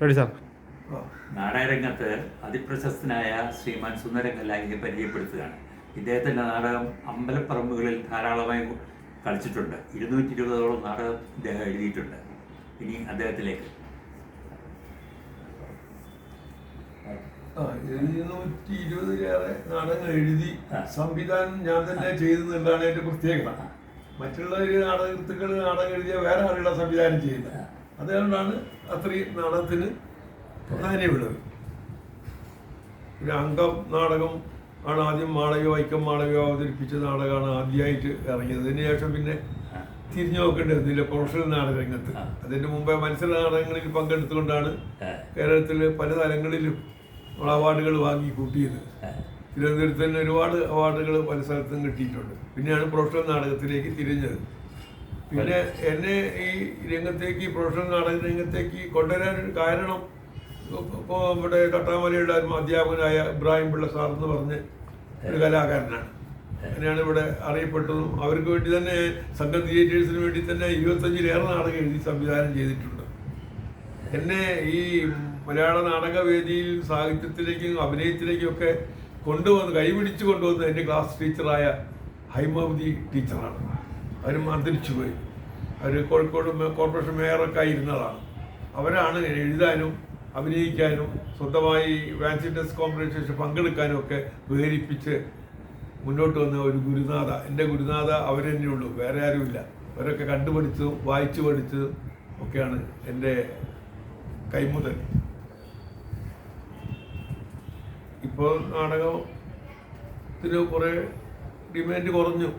Ready sir. നാടകരംഗത്ത് അതിപ്രശസ്തനായ ശ്രീമാൻ സുന്ദരൻ കല്ലായിയെ പരിചയപ്പെടുത്തുകയാണ്. ഇദ്ദേഹത്തിൻ്റെ നാടകം അമ്പലപ്പറമ്പുകളിൽ ധാരാളമായി കളിച്ചിട്ടുണ്ട്. 220ഓളം നാടകം ഇദ്ദേഹം എഴുതിയിട്ടുണ്ട്. ഇനി അദ്ദേഹത്തിലേക്ക്. 220-ലേറെ നാടകങ്ങൾ എഴുതി സംവിധാനം ഞാൻ തന്നെ ചെയ്തെന്നുള്ളതാണ് എൻ്റെ പ്രത്യേകത. മറ്റുള്ളവർ നാടകൃത്തുക്കൾ നാടകം എഴുതിയ വേറെ ആളുകളെ സംവിധാനം ചെയ്യുന്നത്. അതുകൊണ്ടാണ് അത്രയും നാടകത്തിന് പ്രാധാന്യമുള്ളത്. ഒരു അംഗം നാടകം ആണ് ആദ്യം വൈക്കം മാളവ്യോ അവതരിപ്പിച്ച നാടകമാണ് ആദ്യമായിട്ട് ഇറങ്ങിയത്. അതിനുശേഷം പിന്നെ തിരിഞ്ഞു നോക്കേണ്ടതില്ല പ്രൊഫഷണൽ നാടക രംഗത്ത്. അതിൻ്റെ മുമ്പേ മത്സര നാടകങ്ങളിൽ പങ്കെടുത്തുകൊണ്ടാണ് കേരളത്തിൽ പല തലങ്ങളിലും നമ്മൾ അവാർഡുകൾ വാങ്ങി കൂട്ടിയത്. തിരുവനന്തപുരത്ത് തന്നെ ഒരുപാട് അവാർഡുകൾ പല സ്ഥലത്തും കിട്ടിയിട്ടുണ്ട്. പിന്നെയാണ് പ്രൊഫഷണൽ നാടകത്തിലേക്ക് തിരിഞ്ഞത്. പിന്നെ എന്നെ ഈ രംഗത്തേക്ക് പ്രൊഫഷണൽ നാടക രംഗത്തേക്ക് കൊണ്ടുവരാനൊരു കാരണം, ഇപ്പോൾ നമ്മുടെ തട്ടാമലയുടെ അധ്യാപകനായ ഇബ്രാഹിം പിള്ള സാർ എന്ന് പറഞ്ഞ ഒരു കലാകാരനാണ്. അങ്ങനെയാണ് ഇവിടെ അറിയപ്പെട്ടതും. അവർക്ക് വേണ്ടി തന്നെ സംഘം തിയേറ്റേഴ്സിന് വേണ്ടി തന്നെ 25-ലേറെ നാടകം എഴുതി സംവിധാനം ചെയ്തിട്ടുണ്ട്. എന്നെ ഈ മലയാള നാടകവേദിയിൽ സാഹിത്യത്തിലേക്കും അഭിനയത്തിലേക്കും ഒക്കെ കൈപിടിച്ച് കൊണ്ടുവന്നത് എൻ്റെ ക്ലാസ് ടീച്ചറായ ഹൈമവതി ടീച്ചറാണ്. അവരും അന്തരിച്ചു പോയി. അവർ കോഴിക്കോട് കോർപ്പറേഷൻ മേയറൊക്കെ ആയിരുന്നതാണ്. അവരാണ് എഴുതാനും അഭിനയിക്കാനും സ്വന്തമായി ഫാൻസി ഡ്രസ് കോമ്പറ്റീഷനിൽ പങ്കെടുക്കാനും ഒക്കെ പ്രേരിപ്പിച്ച് മുന്നോട്ട് വന്ന ഒരു ഗുരുനാഥ. എൻ്റെ ഗുരുനാഥ അവർ തന്നെയുള്ളൂ, വേറെ ആരുമില്ല. അവരൊക്കെ കണ്ടുപഠിച്ചതും വായിച്ചു പഠിച്ചതും ഒക്കെയാണ് എൻ്റെ കൈമുതൽ. ഇപ്പോൾ നാടകത്തിന് കുറേ ഡിമാൻഡ് കുറഞ്ഞു.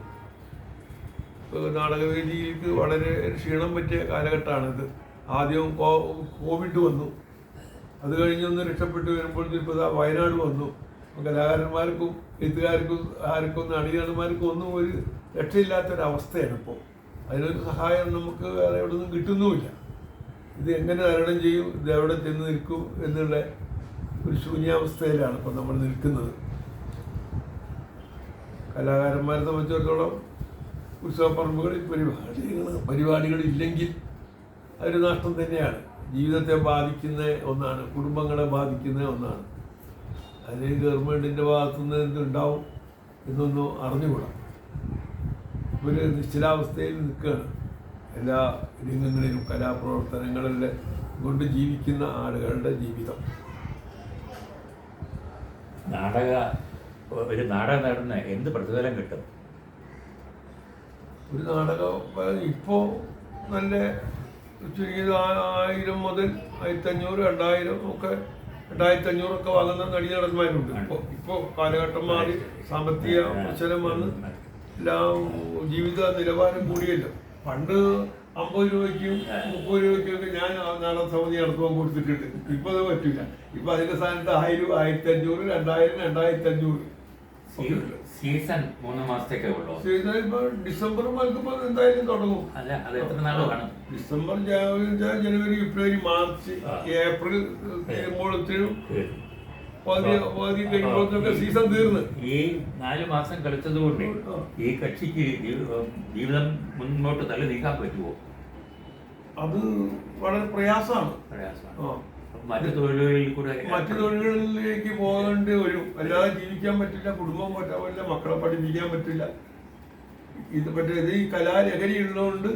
നാടകവേദിക്ക് വളരെ ക്ഷീണം പറ്റിയ കാലഘട്ടമാണിത്. ആദ്യം കോവിഡ് വന്നു. അത് കഴിഞ്ഞൊന്ന് രക്ഷപ്പെട്ട് വരുമ്പോഴത്തേക്കും ഇപ്പോൾ വയനാട് വന്നു. കലാകാരന്മാർക്കും എഴുത്തുകാർക്കും ആർക്കും നടികന്മാർക്കും ഒന്നും ഒരു രക്ഷയില്ലാത്തൊരവസ്ഥയാണ് ഇപ്പോൾ. അതിനൊരു സഹായം നമുക്ക് വേറെ എവിടെ നിന്നും കിട്ടുന്നുമില്ല. ഇത് എങ്ങനെ തരണം ചെയ്യും, ഇത് എവിടെ ചെന്ന് നിൽക്കും എന്നുള്ള ഒരു ശൂന്യാവസ്ഥയിലാണ് ഇപ്പോൾ നമ്മൾ നിൽക്കുന്നത്. കലാകാരന്മാരെ സംബന്ധിച്ചിടത്തോളം ഉത്സവപ്പറമ്പുകളിൽ പരിപാടികളില്ലെങ്കിൽ അതൊരു നഷ്ടം തന്നെയാണ്. ജീവിതത്തെ ബാധിക്കുന്ന ഒന്നാണ്, കുടുംബങ്ങളെ ബാധിക്കുന്ന ഒന്നാണ്. അതിന് ഗവൺമെൻറ്റിൻ്റെ ഭാഗത്തുനിന്ന് എന്തുണ്ടാവും എന്നൊന്നും അറിഞ്ഞുകൂടാ. ഒരു നിശ്ചലാവസ്ഥയിൽ നിൽക്കുകയാണ് എല്ലാ രംഗങ്ങളിലും. കലാപ്രവർത്തനങ്ങളിലെ കൊണ്ട് ജീവിക്കുന്ന ആളുകളുടെ ജീവിതം. ഒരു നാടകം നടന്ന എന്ത് പ്രതിഫലം കിട്ടും? ഒരു നാടകം ഇപ്പോൾ നല്ല ചുരുങ്ങിയത് 1000 മുതൽ 1500, 2000 ഒക്കെ 2500 ഒക്കെ വാങ്ങുന്ന നടന്മാരുണ്ട്. ഇപ്പോൾ കാലഘട്ടം മാറി, സാമ്പത്തിക പ്രശ്നം വന്ന് എല്ലാം ജീവിത നിലവാരം കൂടിയല്ലോ. പണ്ട് 50 രൂപയ്ക്കും 30 രൂപയ്ക്കും ഒക്കെ ഞാൻ നാടക സമിതി നടത്തുവാൻ കൊടുത്തിട്ടുണ്ട്. ഇപ്പോൾ അത് പറ്റില്ല. ഇപ്പോൾ അതിൻ്റെ സ്ഥാനത്ത് 1000, 1500, 2000, 2500. സീസൺ 3 മാസത്തേക്കേ ഉള്ളൂ. സീസൺ ഇപ്പോൾ ഡിസംബർ മുതൽക്കിപ്പോൾ എന്തായാലും തുടങ്ങും. ഡിസംബർ, ജനുവരി, ഫെബ്രുവരി, മാർച്ച്, ഏപ്രിൽ തീരുമ്പോഴത്തേനും പകുതി കഴിയുമ്പോഴത്തേക്ക് സീസൺ തീർന്ന്. ഈ 4 മാസം കളിച്ചതുകൊണ്ട് ഈ കക്ഷിക്ക് ജീവിതം മുന്നോട്ട് തള്ളി നീക്കാൻ പറ്റുമോ? അത് വളരെ പ്രയാസമാണ്. മറ്റു തൊഴിലുകളിലേക്ക് പോകേണ്ടി വരും. അല്ലാതെ ജീവിക്കാൻ പറ്റില്ല, കുടുംബം പറ്റാൻ പറ്റില്ല, മക്കളെ പഠിപ്പിക്കാൻ പറ്റില്ല. ഇത് ഈ കലാലഹരി ഉള്ളതുകൊണ്ട്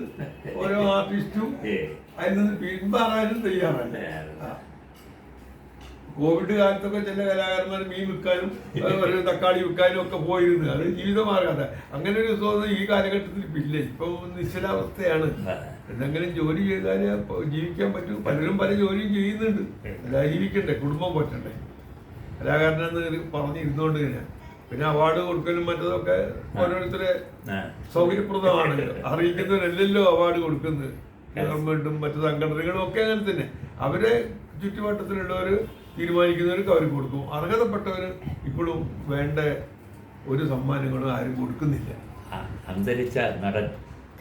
ഓരോ ആർട്ടിസ്റ്റും അതിൽ നിന്ന് പിന്മാറാനും തയ്യാറല്ല. കോവിഡ് കാലത്തൊക്കെ ചില കലാകാരന്മാർ മീൻ വിൽക്കാനും തക്കാളി വിൽക്കാനും ഒക്കെ പോയിരുന്നു. അത് ജീവിതമാർഗം. അങ്ങനെ ഒരു തോന്നുന്നു ഈ കാലഘട്ടത്തിൽ ഇല്ല. ഇപ്പൊ നിശ്ചലാവസ്ഥയാണ്. എന്തെങ്കിലും ജോലി ചെയ്താലേ ജീവിക്കാൻ പറ്റും. പലരും പല ജോലിയും ചെയ്യുന്നുണ്ട്. അല്ലാതെ ജീവിക്കണ്ടേ, കുടുംബം പറ്റണ്ടേ. കലാകാരനെന്ന് പറഞ്ഞിരുന്നോണ്ട് തന്നെയാണ്. പിന്നെ അവാർഡ് കൊടുക്കലും മറ്റതൊക്കെ ഓരോരുത്തരെ സൗകര്യപ്രദമാണ്. അറിയിക്കുന്നവരല്ലല്ലോ അവാർഡ് കൊടുക്കുന്നത്. ഗവൺമെന്റും മറ്റു സംഘടനകളും ഒക്കെ അങ്ങനെ തന്നെ. അവരെ ചുറ്റുവട്ടത്തിലുള്ളവർ തീരുമാനിക്കുന്നവർക്ക് അവർ കൊടുക്കും. അർഹതപ്പെട്ടവർ ഇപ്പോഴും വേണ്ട ഒരു സമ്മാനങ്ങളും ആരും കൊടുക്കുന്നില്ല. അന്തരിച്ച നടൻ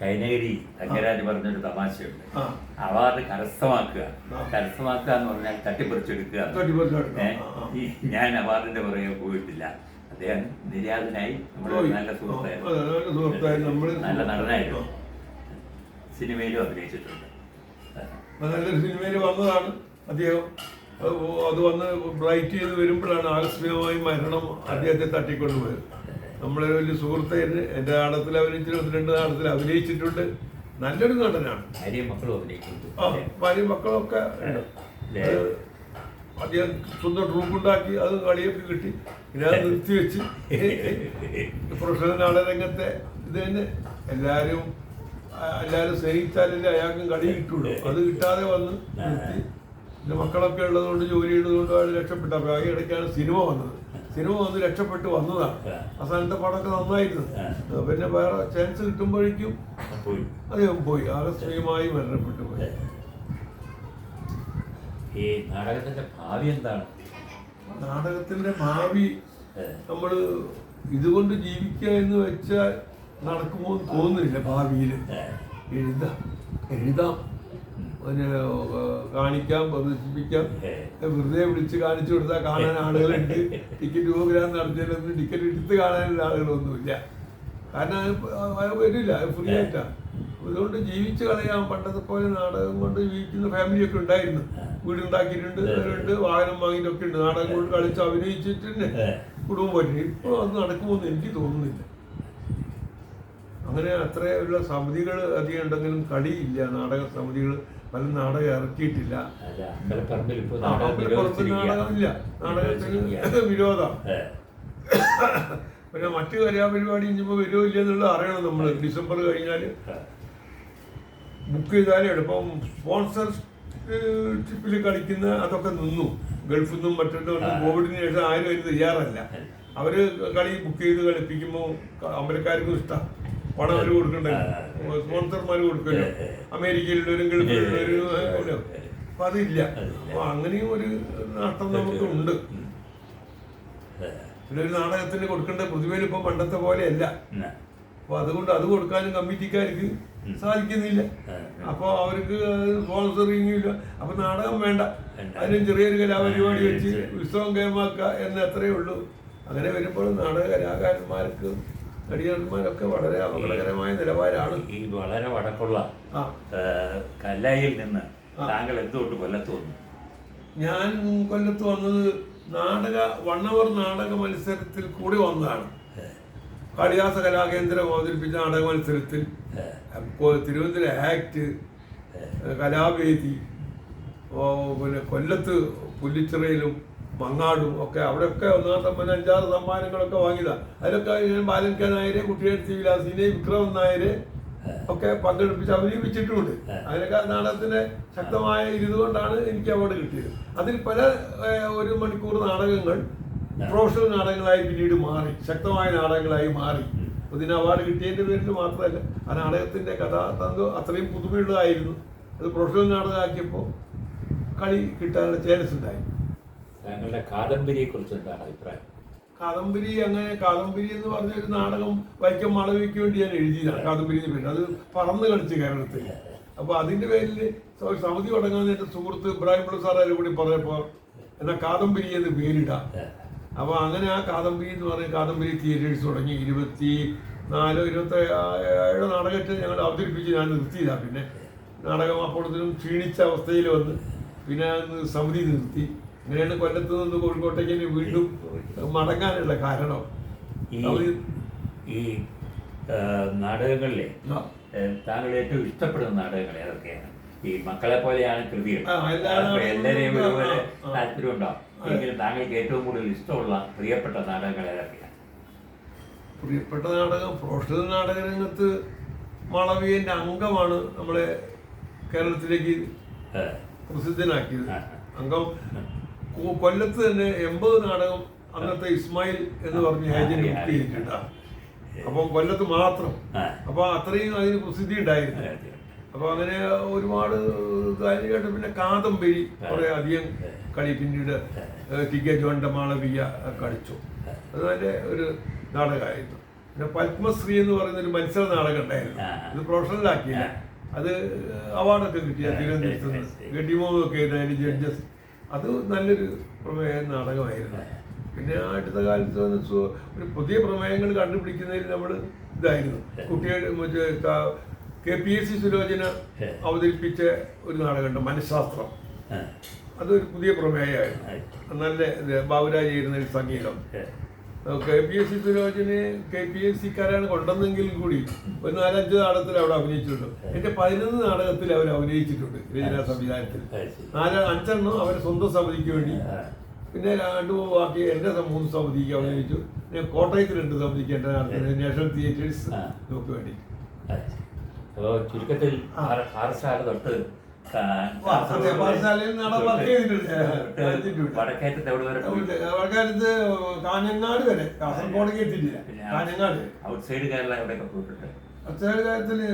കൈനഗിരി തങ്കരാജ് പറഞ്ഞൊരു തമാശയുണ്ട്. അവാർഡ് കരസ്ഥമാക്കുക എന്ന് പറഞ്ഞാൽ തട്ടിപ്പറിച്ചെടുക്കുക. ഞാൻ അവാർഡിന്റെ പുറകെ പോയിട്ടില്ല. അദ്ദേഹം നിര്യാതനായി. നല്ല സുഹൃത്തായിരുന്നു, നല്ല നടനായിരുന്നു. സിനിമയിലും അഭിനയിച്ചിട്ടുണ്ട്. നല്ലൊരു സിനിമയിൽ വന്നതാണ്. അദ്ദേഹം അത് വന്ന് ബ്രൈറ്റ് ചെയ്ത് വരുമ്പോഴാണ് ആകസ്മികമായി മരണം അദ്ദേഹത്തെ തട്ടിക്കൊണ്ടുപോയത്. നമ്മളെ വലിയ സുഹൃത്തായിരുന്നു. എൻ്റെ നാടകത്തിൽ അഭിനയിച്ചിട്ട് 1-2 നാടകത്തിൽ അഭിനയിച്ചിട്ടുണ്ട്. നല്ലൊരു നടനാണ്. ഭാര്യയും മക്കളൊക്കെ ഉണ്ട്. അദ്ദേഹം സ്വന്തം ട്രൂപ്പുണ്ടാക്കി അത് കളിയൊക്കെ കിട്ടി. പിന്നെ അത് നിർത്തിവെച്ച് പ്രൊഫഷണൽ നാടകരംഗത്തെ ഇത് തന്നെ എല്ലാവരും സ്നേഹിച്ചാലല്ലേ അയാൾക്കും കളി കിട്ടുള്ളൂ. അത് കിട്ടാതെ വന്ന് നിർത്തി. പിന്നെ മക്കളൊക്കെ ഉള്ളതുകൊണ്ട് ജോലി ചെയ്തതുകൊണ്ട് അയാൾ രക്ഷപ്പെട്ട. അപ്പോൾ ഈ ഇടയ്ക്കാണ് സിനിമ വന്നത്. സിനിമ വന്ന് രക്ഷപ്പെട്ട് വന്നതാണ്. അവസാനത്തെ പടമൊക്കെ നന്നായിരുന്നു. പിന്നെ വേറെ ചാൻസ് കിട്ടുമ്പോഴേക്കും അദ്ദേഹം പോയി, ആകസ്മികമായി മരണപ്പെട്ടു പോയി. ഈ നാടകത്തിന്റെ ഭാവി എന്താണ്? നാടകത്തിന്റെ ഭാവി നമ്മൾ ഇതുകൊണ്ട് ജീവിക്കുക എന്ന് വെച്ചാൽ നടക്കുമോ എന്ന് തോന്നുന്നില്ല. ഭാവിയിൽ എഴുതാം, അതിന് കാണിക്കാം, പ്രദർശിപ്പിക്കാം. വെറുതെ വിളിച്ച് കാണിച്ചു കൊടുത്താൽ കാണാൻ ആളുകളുണ്ട്. ടിക്കറ്റ് പ്രോഗ്രാം നടത്തിയാലൊന്നും ടിക്കറ്റ് എടുത്ത് കാണാനുള്ള ആളുകളൊന്നുമില്ല. കാരണം അത് വരില്ല, അത് ഫ്രീ ആയിട്ടാണ്. അതുകൊണ്ട് ജീവിച്ച് കളയാൻ. പണ്ടത്തെ പോലെ നാടകം കൊണ്ട് ജീവിക്കുന്ന ഫാമിലിയൊക്കെ ഉണ്ടായിരുന്നു. വീടുണ്ടാക്കിയിട്ടുണ്ട്, അവരുണ്ട്, വാഹനം വാങ്ങിയിട്ടൊക്കെ ഉണ്ട്. നാടകം കൊണ്ട് കളിച്ച് അഭിനയിച്ചിട്ടുണ്ട്, കുടുംബം പറ്റി. ഇപ്പോൾ അത് നടക്കുമെന്ന് എനിക്ക് തോന്നുന്നില്ല. അങ്ങനെ അത്രയുള്ള സമിതികൾ അധികം ഉണ്ടെങ്കിലും കളിയില്ല. നാടക സമിതികൾ പല നാടകം ഇറക്കിയിട്ടില്ല. നാടകമില്ല, നാടകത്തിന് വിരോധം. പിന്നെ മറ്റു കലാപരിപാടി ഇനിയിപ്പോൾ വരുമോ ഇല്ല എന്നുള്ളത് അറിയണം. നമ്മൾ ഡിസംബർ കഴിഞ്ഞാൽ ബുക്ക് ചെയ്താലേ ഇപ്പം സ്പോൺസർഷിപ്പിൽ കളിക്കുന്ന അതൊക്കെ നിന്നു. ഗൾഫിൽ നിന്നും മറ്റൊന്നും കോവിഡിന് ശേഷം ആരും അതിന് തയ്യാറല്ല. അവർ കളി ബുക്ക് ചെയ്ത് കളിപ്പിക്കുമ്പോൾ അമ്പലക്കാർക്കും ഇഷ്ടം. പണം അവർ കൊടുക്കണ്ടല്ലോ, സ്പോൺസർമാർ കൊടുക്കല്ലോ. അമേരിക്കയിലുള്ളവരും ഗൾഫിലുള്ളവരും അല്ലോ. അപ്പം അതില്ല. അപ്പോൾ അങ്ങനെയും ഒരു നഷ്ടം നമുക്കുണ്ട്. പിന്നെ ഒരു നാടകത്തിന് കൊടുക്കേണ്ട പ്രതിഫലം ഇപ്പം പണ്ടത്തെ പോലെയല്ല. അപ്പോൾ അതുകൊണ്ട് അത് കൊടുക്കാനും കമ്മിറ്റിക്കാർക്ക് സാധിക്കുന്നില്ല. അപ്പോൾ അവർക്ക് സ്പോൺസറിങ്ങും ഇല്ല. അപ്പം നാടകം വേണ്ട, അതിനും ചെറിയൊരു കലാപരിപാടി വെച്ച് ഉത്സവം കേമാക്കുക എന്ന് അത്രയേ ഉള്ളൂ. അങ്ങനെ വരുമ്പോൾ നാടക കലാകാരന്മാർക്ക് നടികന്മാരൊക്കെ വളരെ അപകടകരമായ നിലവാരമാണ്. ഈ വളരെ വടക്കുള്ള കല്ലായിൽ നിന്ന് താങ്കൾ എന്തുകൊണ്ട് കൊല്ലത്ത് വന്നു? ഞാൻ കൊല്ലത്ത് വന്നത് 1 അവർ നാടക മത്സരത്തിൽ കൂടി വന്നതാണ്. കാളിദാസ കലാകേന്ദ്രം അവതരിപ്പിച്ച നാടക മത്സരത്തിൽ തിരുവനന്തപുരം ആക്ട്, കലാവേദി, പിന്നെ കൊല്ലത്ത് പുല്ലിച്ചിറയിലും മങ്ങാടും ഒക്കെ അവിടെയൊക്കെ 5-6 സമ്മാനങ്ങളൊക്കെ വാങ്ങിയതാണ്. അതിലൊക്കെ ഞാൻ ബാലൻ കെ നായരെ, കുട്ടിയെഴുത്തി വിലാസിനെ, വിക്രമൻ നായരെ ഒക്കെ പങ്കെടുപ്പിച്ച് അഭിനയിപ്പിച്ചിട്ടുമുണ്ട്. അതിനൊക്കെ നാടകത്തിന്റെ ശക്തമായ ഇതുകൊണ്ടാണ് എനിക്ക് അവാർഡ് കിട്ടിയത്. അതിൽ പല 1 മണിക്കൂർ നാടകങ്ങൾ പ്രൊഫഷണൽ നാടകങ്ങളായി പിന്നീട് മാറി, ശക്തമായ നാടകങ്ങളായി മാറി. ഇതിന് അവാർഡ് കിട്ടിയതിൻ്റെ പേരിൽ മാത്രമല്ല, ആ നാടകത്തിന്റെ കഥാതന്ത്വം അത്രയും പുതുമയുള്ളതായിരുന്നു. അത് പ്രൊഫഷണൽ നാടകമാക്കിയപ്പോൾ കളി കിട്ടാനുള്ള ചാൻസ് ഉണ്ടായി. താങ്കളുടെ കാദംബരിയെ കുറിച്ച് എന്താണ് അഭിപ്രായം? കാദംബരി എന്ന് പറഞ്ഞ ഒരു നാടകം വൈക്കം മാളവികയ്ക്ക് വേണ്ടി ഞാൻ എഴുതിയതാണ്. കാദംബരിയുടെ പേര് അത് പറന്ന് കളിച്ച് കേരളത്തിൽ. അപ്പോൾ അതിന്റെ പേരിൽ സമിതി തുടങ്ങാൻ എൻ്റെ സുഹൃത്ത് ഇബ്രാഹിം പിള്ള സാറും കൂടി പറഞ്ഞപ്പോൾ എന്നാൽ കാദംബരി എന്ന് പേരിടാം. അപ്പോൾ അങ്ങനെ ആ കാദംബരി എന്ന് പറഞ്ഞ കാദംബരി തിയേറ്റേഴ്സ് തുടങ്ങി. 24-27 നാടകത്തിൽ ഞങ്ങൾ അവതരിപ്പിച്ച് ഞാൻ നിർത്തിയതാണ്. പിന്നെ നാടകം അപ്പോഴത്തേനും ക്ഷീണിച്ച അവസ്ഥയിൽ വന്ന് പിന്നെ സമിതി നിർത്തി. അങ്ങനെയാണ് കൊല്ലത്ത് നിന്ന് കോഴിക്കോട്ടേക്ക് വീണ്ടും മടങ്ങാനുള്ള കാരണം. ഈ നാടകങ്ങളിലെ താങ്കൾ ഏറ്റവും ഇഷ്ടപ്പെടുന്ന നാടകങ്ങൾ ഏതൊക്കെയാണ്? ഈ മക്കളെ പോലെയാണ് കൃതികൾ, എല്ലാവരെയും ഒരുപോലെ താല്പര്യം ഉണ്ടാവും. എങ്കിലും താങ്കൾക്ക് ഏറ്റവും കൂടുതൽ ഇഷ്ടമുള്ള പ്രിയപ്പെട്ട നാടകങ്ങൾ ഏതൊക്കെയാണ്? പ്രിയപ്പെട്ട നാടകം പ്രൊഫഷണൽ നാടകരംഗത്ത് മാളവികന്റെ അംഗമാണ് നമ്മളെ കേരളത്തിലേക്ക് പ്രസിദ്ധനാക്കിയത്. അംഗം കൊല്ലത്ത് തന്നെ 80 നാടകം അന്നത്തെ ഇസ്മായിൽ എന്ന് പറഞ്ഞ ഏജന്റ് ബുക്ക് ചെയ്തിട്ടുണ്ടാകും. അപ്പം കൊല്ലത്ത് മാത്രം. അപ്പൊ അത്രയും അതിന് പ്രസിദ്ധി ഉണ്ടായിരുന്നു. അപ്പൊ അങ്ങനെ ഒരുപാട് കാര്യമായിട്ട് പിന്നെ കാദംബരി കുറെ അധികം കളി പിന്നീട് ടി.കെ. ജോണിന്റെ മാളവിക കളിച്ചു. അത് നല്ല ഒരു നാടകമായിരുന്നു. പിന്നെ പത്മശ്രീ എന്ന് പറയുന്ന ഒരു മത്സര നാടകം ഉണ്ടായിരുന്നു. ഇത് പ്രൊഫഷണലാക്കിയില്ല. അത് അവാർഡൊക്കെ കിട്ടിയ തിരുവനന്തപുരത്ത് നിന്ന് ഗഡിമോന്നൊക്കെ അതിന് ജഡ്ജസ്. അത് നല്ലൊരു പ്രമേയ നാടകമായിരുന്നു. പിന്നെ അടുത്ത കാലത്ത് ഒരു പുതിയ പ്രമേയങ്ങൾ കണ്ടുപിടിക്കുന്നതിൽ നമ്മൾ ഇതായിരുന്നു. കുട്ടികൾ മറ്റേ KPSC സുലോചന അവതരിപ്പിച്ച ഒരു നാടകമുണ്ട്, മനഃശാസ്ത്രം. അതൊരു പുതിയ പ്രമേയമായിരുന്നു. നല്ല ബാബുരാജ് ചെയ്യുന്ന ഒരു സംഗീതം. KPSC സുരോചന് KPSC-ക്കാരാണ് കൊണ്ടുവന്നെങ്കിലും കൂടി ഒരു 4-5 നാടകത്തിൽ അവിടെ അഭിനയിച്ചിട്ടുണ്ട്. എൻ്റെ 11 നാടകത്തിൽ അവർ അഭിനയിച്ചിട്ടുണ്ട് രചനാ സംവിധാനത്തിൽ. 5 അവരെ സ്വന്തം സമിതിക്ക് വേണ്ടി, പിന്നെ 2 ബാക്കി എൻ്റെ 3 സമിതിക്ക് അഭിനയിച്ചു. പിന്നെ കോട്ടയത്ത് 2 സമിതിക്ക് എൻ്റെ നാഷണൽ തിയേറ്റേഴ്സ് നോക്ക് വേണ്ടി. അപ്പോൾ ചുരുക്കത്തിൽ തൊട്ട് വടക്കേറ്റത്ത് കാഞ്ഞങ്ങാട് വരെ, കാസർഗോഡേക്ക് എത്തിയിട്ടില്ല. കാഞ്ഞങ്ങാട് ഔട്ട്സൈഡ് കേരള എവിടെയൊക്കെ പോയിട്ടുണ്ട്? ഔട്ട്സൈഡ് കേരളത്തില്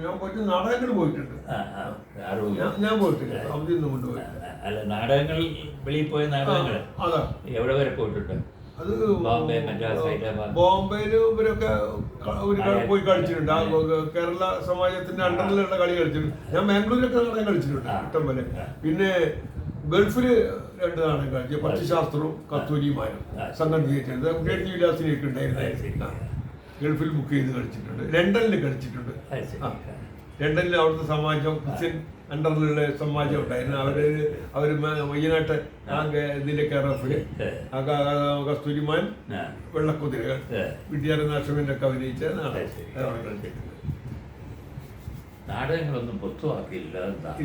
ഞാൻ പോയിട്ട് നാടകങ്ങൾ പോയിട്ടുണ്ട്. ഞാൻ പോയിട്ടില്ല, അവധിയൊന്നും കൊണ്ടുപോയിട്ടില്ല. അല്ല, നാടകങ്ങൾ വെളിയിൽ പോയ നാടകങ്ങൾ അതാ എവിടെ വരെ പോയിട്ടുണ്ട്? അത് ബോംബെ, മദ്രാസ്, ഹൈദരാബാദ്. ബോംബെയില് ഇവരൊക്കെ പോയി കളിച്ചിട്ടുണ്ട്. ആ കേരള സമാജത്തിന്റെ അണ്ടറിലുള്ള കളി കളിച്ചിട്ടുണ്ട്. ഞാൻ ബാംഗ്ലൂരിലൊക്കെ നാടകം കളിച്ചിട്ടുണ്ട് ഇഷ്ടം പോലെ. പിന്നെ ഗൾഫില് 2 നാടകം കളിച്ചു, പക്ഷിശാസ്ത്രവും കസ്തൂരിമാരും സംഘം തിയേറ്റർ ഗ്രേറ്റ് വിലാസിലേക്ക് ഉണ്ടായിരുന്നു. ഗൾഫിൽ ബുക്ക് ചെയ്ത് കളിച്ചിട്ടുണ്ട്. ലണ്ടനിൽ കളിച്ചിട്ടുണ്ട്. ലണ്ടനിൽ അവിടുത്തെ സമാജം ക്രിസ്ത്യൻ അണ്ടറിലുള്ള സമാജം ഉണ്ടായിരുന്നു. അവര് വയ്യനാട്ട് ഇതിന്റെ കേരളത്തില് കസ്തൂരിമാൻ, വെള്ളക്കുതിരകൾ, വിദ്യാരനാശ്രമിനൊക്കെ അഭിനയിച്ച നാടകങ്ങളൊന്നും പുസ്തകമാക്കിയില്ല.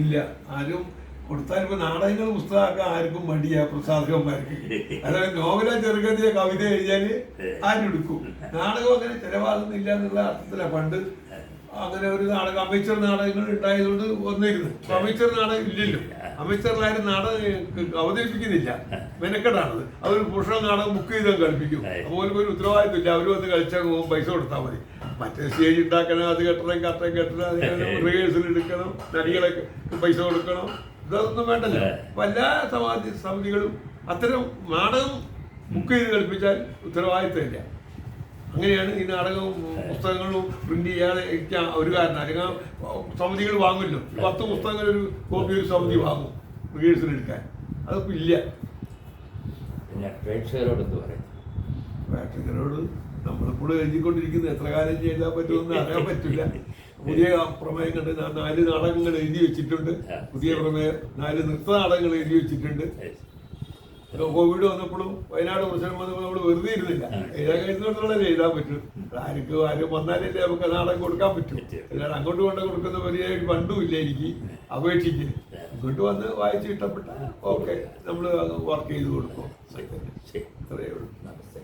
ഇല്ല, ആരും കൊടുത്താൽ ഇപ്പൊ നാടകങ്ങൾ പുസ്തകമാക്കാൻ ആർക്കും മടിയാ പ്രസാധകന്മാർക്ക്. അതായത് നോവല, ചെറുകഥയോ കവിത എഴുതിയാല് ആരും എടുക്കും. നാടകം അങ്ങനെ ചെലവാകുന്നില്ല എന്നുള്ള അർത്ഥത്തിലാണ്. പണ്ട് അങ്ങനെ ഒരു നാടകം, അമേച്ചർ നാടകങ്ങൾ ഉണ്ടായതുകൊണ്ട് വന്നിരുന്നു. അമേച്ചർ നാടകം ഇല്ലല്ലോ. അമേച്ചറിലാരും നാടകം അവതരിപ്പിക്കുന്നില്ല, മെനക്കെട്ടാണത്. അവർ പ്രൊഫഷണൽ നാടകം ബുക്ക് ചെയ്താൽ കളിപ്പിക്കും. അതുപോലെ ഒരു ഉത്തരവാദിത്വം ഇല്ല. അവർ വന്ന് കളിച്ചാൽ പൈസ കൊടുത്താൽ മതി. മറ്റേ സ്റ്റേജ് ഉണ്ടാക്കണം, അത് കെട്ടണം, കെട്ടണം, റിഹേഴ്സൽ എടുക്കണം, നടികളൊക്കെ പൈസ കൊടുക്കണം. ഇതൊന്നും വേണ്ടല്ലോ. അപ്പൊ എല്ലാ സമിതികളും അത്തരം നാടകം ബുക്ക് ചെയ്ത് കളിപ്പിച്ചാൽ ഉത്തരവാദിത്വമില്ല. അങ്ങനെയാണ് ഈ നാടകവും പുസ്തകങ്ങളും പ്രിന്റ് ചെയ്യാതെ ഒരു കാരണം. അല്ലെങ്കിൽ സമിതികൾ വാങ്ങുമല്ലോ, 10 പുസ്തകങ്ങൾ ഒരു കോപ്പി ഒരു സമിതി വാങ്ങും റിഹേഴ്സൽ എടുക്കാൻ. അതൊക്കെ ഇല്ല. പ്രേക്ഷകരോട് നമ്മളിപ്പോഴും എഴുതിക്കൊണ്ടിരിക്കുന്നത് എത്ര കാലം ചെയ്താൽ പറ്റുമെന്ന് അറിയാൻ പറ്റില്ല. പുതിയ പ്രമേയം കണ്ട് 4 നാടകങ്ങൾ എഴുതി വെച്ചിട്ടുണ്ട്. പുതിയ പ്രമേയം 4 നൃത്ത നാടകങ്ങൾ എഴുതി വെച്ചിട്ടുണ്ട്. കോവിഡ് വന്നപ്പോഴും വയനാട് പ്രശ്നം വന്നപ്പോൾ നമ്മൾ വെറുതെ ഇരുന്നില്ല. എഴുതാൻ കഴിയുന്നിടത്തോളം എഴുതാൻ പറ്റും. ആരും വന്നാലല്ലേ നമുക്ക് നാടകം കൊടുക്കാൻ പറ്റും. അല്ലാതെ അങ്ങോട്ട് കൊണ്ട് കൊടുക്കുന്ന വലിയ ഫണ്ടും ഇല്ല എനിക്ക് അപേക്ഷിച്ച്. ഇങ്ങോട്ട് വന്ന് വായിച്ച് ഇഷ്ടപ്പെട്ട ഓക്കെ, നമ്മൾ വർക്ക് ചെയ്ത് കൊടുക്കും. അത്രയേ ഉള്ളൂ. നമസ്തേ.